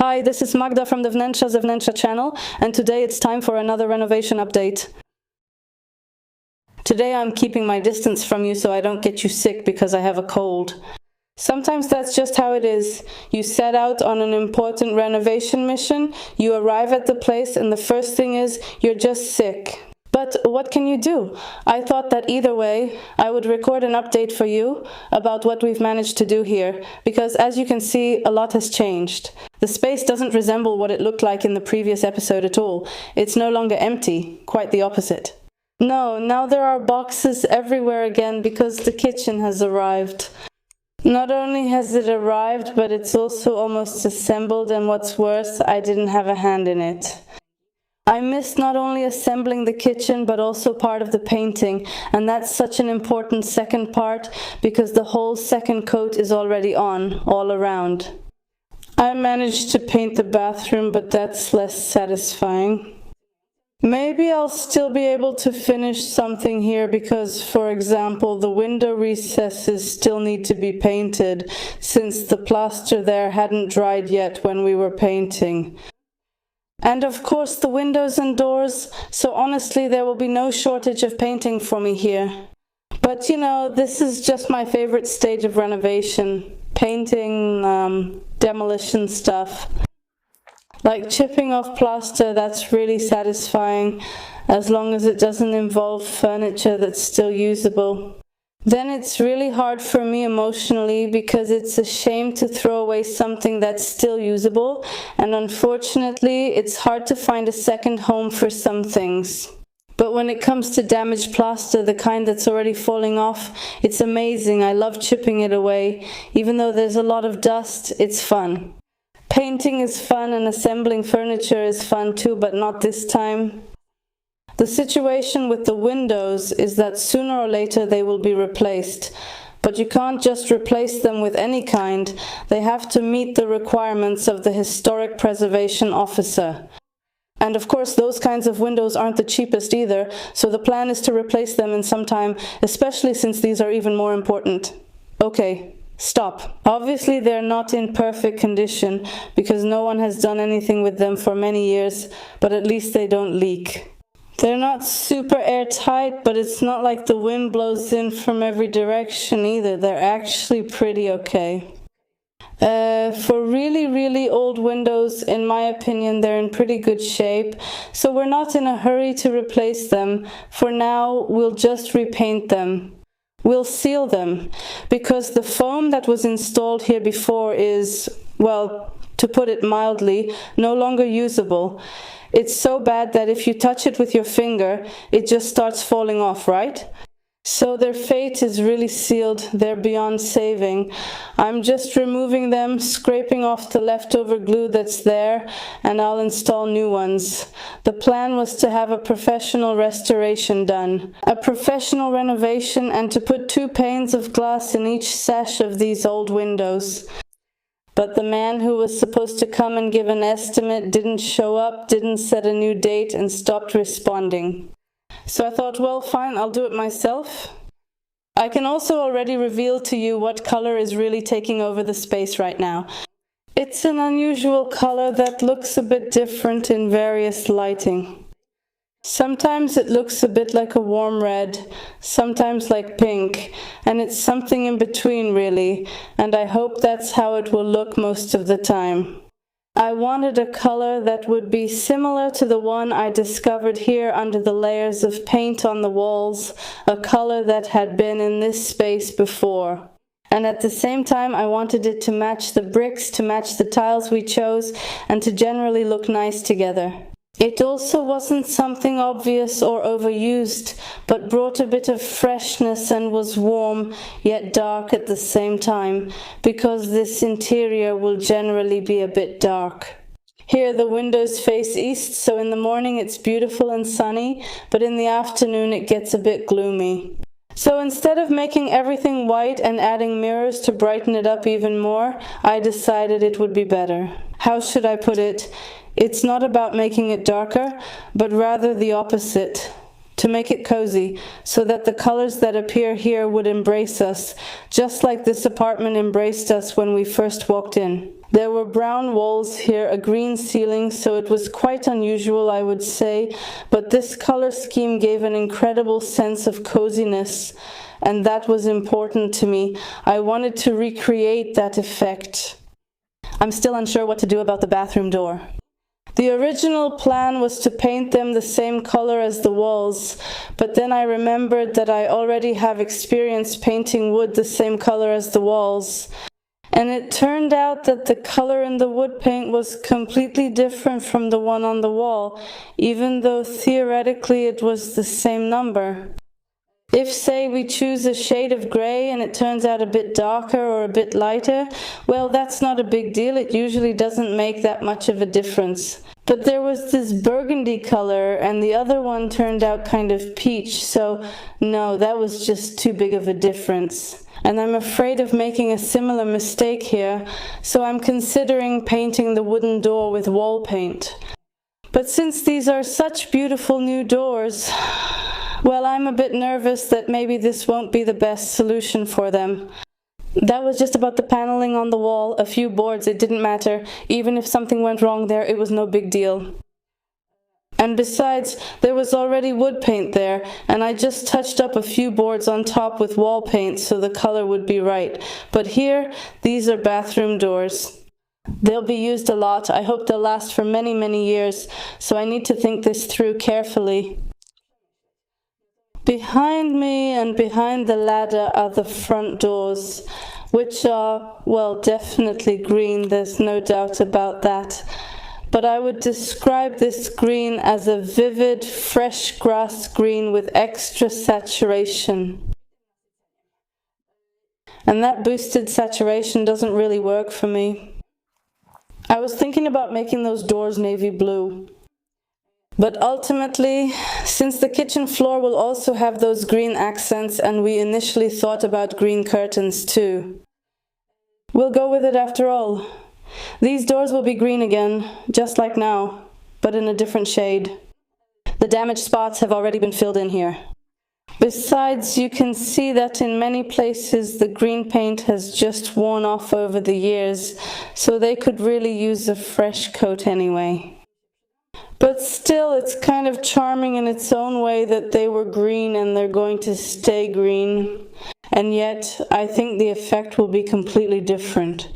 Hi, this is Magda from the Wnętrza channel, and today it's time for another renovation update. Today I'm keeping my distance from you so I don't get you sick because I have a cold. Sometimes that's just how it is. You set out on an important renovation mission, you arrive at the place, and the first thing is you're just sick. But what can you do? I thought that either way, I would record an update for you about what we've managed to do here, because as you can see, a lot has changed. The space doesn't resemble what it looked like in the previous episode at all. It's no longer empty, quite the opposite. No, now there are boxes everywhere again because the kitchen has arrived. Not only has it arrived, but it's also almost assembled, and what's worse, I didn't have a hand in it. I missed not only assembling the kitchen, but also part of the painting, and that's such an important second part because the whole second coat is already on, all around. I managed to paint the bathroom, but that's less satisfying. Maybe I'll still be able to finish something here because, for example, the window recesses still need to be painted since the plaster there hadn't dried yet when we were painting. And of course the windows and doors, so honestly there will be no shortage of painting for me here. But you know, this is just my favorite stage of renovation. Painting, demolition stuff. Like chipping off plaster, that's really satisfying, as long as it doesn't involve furniture that's still usable. Then it's really hard for me emotionally because it's a shame to throw away something that's still usable, and unfortunately it's hard to find a second home for some things. But when it comes to damaged plaster, the kind that's already falling off, it's amazing. I love chipping it away. Even though there's a lot of dust, it's fun. Painting is fun and assembling furniture is fun too, but not this time. The situation with the windows is that sooner or later they will be replaced. But you can't just replace them with any kind. They have to meet the requirements of the historic preservation officer. And of course those kinds of windows aren't the cheapest either, so the plan is to replace them in some time, especially since these are even more important. Okay, stop. Obviously they're not in perfect condition because no one has done anything with them for many years, but at least they don't leak. They're not super airtight, but it's not like the wind blows in from every direction either. They're actually pretty okay. For really old windows, in my opinion, they're in pretty good shape, so we're not in a hurry to replace them. For now, we'll just repaint them. We'll seal them, because the foam that was installed here before is, well, to put it mildly, no longer usable. It's so bad that if you touch it with your finger, it just starts falling off, right? So their fate is really sealed. They're beyond saving. I'm just removing them, scraping off the leftover glue that's there, and I'll install new ones. The plan was to have a professional restoration done, a professional renovation, and to put 2 panes of glass in each sash of these old windows. But the man who was supposed to come and give an estimate didn't show up, didn't set a new date, and stopped responding. So I thought, well, fine, I'll do it myself. I can also already reveal to you what color is really taking over the space right now. It's an unusual color that looks a bit different in various lighting. Sometimes it looks a bit like a warm red, sometimes like pink, and it's something in between really, and I hope that's how it will look most of the time. I wanted a color that would be similar to the one I discovered here under the layers of paint on the walls, a color that had been in this space before. And at the same time I wanted it to match the bricks, to match the tiles we chose, and to generally look nice together. It also wasn't something obvious or overused, but brought a bit of freshness and was warm, yet dark at the same time, because this interior will generally be a bit dark. Here the windows face east, so in the morning it's beautiful and sunny, but in the afternoon it gets a bit gloomy. So instead of making everything white and adding mirrors to brighten it up even more, I decided it would be better. How should I put it? It's not about making it darker, but rather the opposite. To make it cozy, so that the colors that appear here would embrace us, just like this apartment embraced us when we first walked in. There were brown walls here, a green ceiling, so it was quite unusual, I would say, but this color scheme gave an incredible sense of coziness, and that was important to me. I wanted to recreate that effect. I'm still unsure what to do about the bathroom door. The original plan was to paint them the same color as the walls, but then I remembered that I already have experience painting wood the same color as the walls. And it turned out that the color in the wood paint was completely different from the one on the wall, even though theoretically it was the same number. If, say, we choose a shade of gray and it turns out a bit darker or a bit lighter, well, that's not a big deal. It usually doesn't make that much of a difference. But there was this burgundy color and the other one turned out kind of peach, so no, that was just too big of a difference. And I'm afraid of making a similar mistake here, so I'm considering painting the wooden door with wall paint. But since these are such beautiful new doors, well, I'm a bit nervous that maybe this won't be the best solution for them. That was just about the paneling on the wall, a few boards, it didn't matter. Even if something went wrong there, it was no big deal. And besides, there was already wood paint there, and I just touched up a few boards on top with wall paint so the color would be right. But here, these are bathroom doors. They'll be used a lot. I hope they'll last for many, many years, so I need to think this through carefully. Behind me and behind the ladder are the front doors, which are, well, definitely green, there's no doubt about that. But I would describe this green as a vivid, fresh grass green with extra saturation. And that boosted saturation doesn't really work for me. I was thinking about making those doors navy blue. But ultimately, since the kitchen floor will also have those green accents and we initially thought about green curtains too, we'll go with it after all. These doors will be green again, just like now, but in a different shade. The damaged spots have already been filled in here. Besides, you can see that in many places the green paint has just worn off over the years, so they could really use a fresh coat anyway. But still, it's kind of charming in its own way that they were green and they're going to stay green. And yet, I think the effect will be completely different.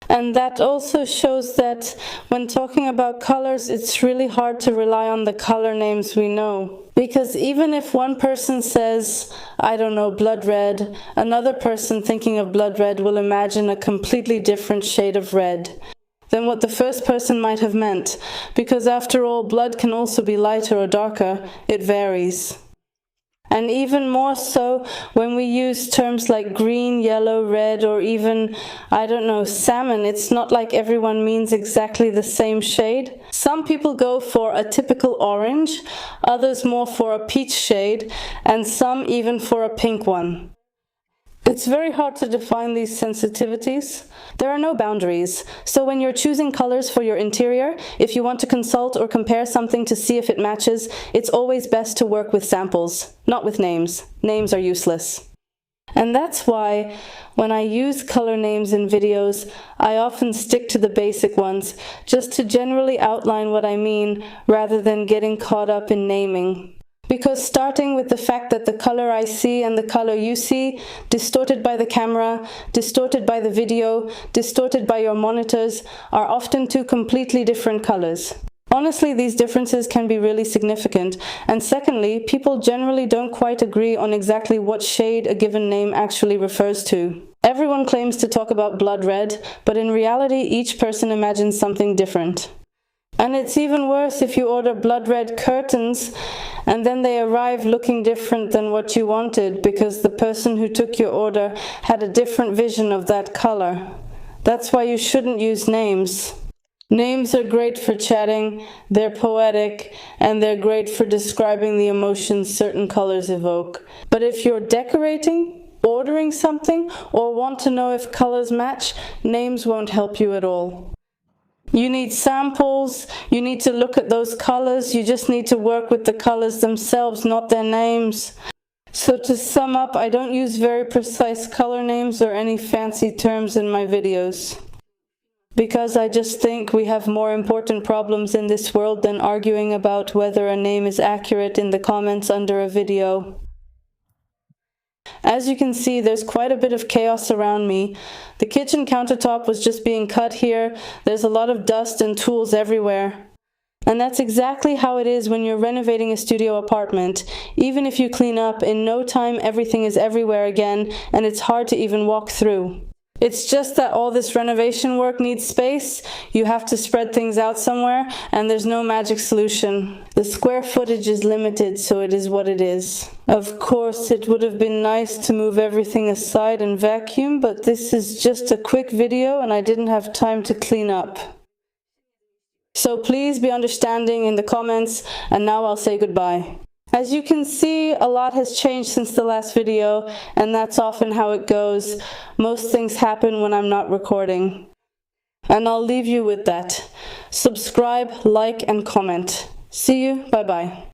And that also shows that when talking about colors, it's really hard to rely on the color names we know. Because even if one person says, I don't know, blood red, another person thinking of blood red will imagine a completely different shade of red than what the first person might have meant. Because after all, blood can also be lighter or darker. It varies. And even more so when we use terms like green, yellow, red, or even, I don't know, salmon. It's not like everyone means exactly the same shade. Some people go for a typical orange, others more for a peach shade, and some even for a pink one. It's very hard to define these sensitivities. There are no boundaries, so when you're choosing colors for your interior, if you want to consult or compare something to see if it matches, it's always best to work with samples, not with names. Names are useless. And that's why, when I use color names in videos, I often stick to the basic ones, just to generally outline what I mean, rather than getting caught up in naming. Because starting with the fact that the color I see and the color you see, distorted by the camera, distorted by the video, distorted by your monitors, are often two completely different colors. Honestly, these differences can be really significant. And secondly, people generally don't quite agree on exactly what shade a given name actually refers to. Everyone claims to talk about blood red, but in reality, each person imagines something different. And it's even worse if you order blood red curtains and then they arrive looking different than what you wanted because the person who took your order had a different vision of that color. That's why you shouldn't use names. Names are great for chatting, they're poetic, and they're great for describing the emotions certain colors evoke. But if you're decorating, ordering something, or want to know if colors match, names won't help you at all. You need samples, you need to look at those colors, you just need to work with the colors themselves, not their names. So to sum up, I don't use very precise color names or any fancy terms in my videos. because I just think we have more important problems in this world than arguing about whether a name is accurate in the comments under a video. As you can see, there's quite a bit of chaos around me. The kitchen countertop was just being cut here. There's a lot of dust and tools everywhere. And that's exactly how it is when you're renovating a studio apartment. Even if you clean up, in no time everything is everywhere again, and it's hard to even walk through. It's just that all this renovation work needs space. You have to spread things out somewhere, and there's no magic solution. The square footage is limited, so it is what it is. Of course, it would have been nice to move everything aside and vacuum, but this is just a quick video and I didn't have time to clean up. So please be understanding in the comments, and now I'll say goodbye. As you can see, a lot has changed since the last video, and that's often how it goes. Most things happen when I'm not recording. And I'll leave you with that. Subscribe, like, and comment. See you. Bye-bye.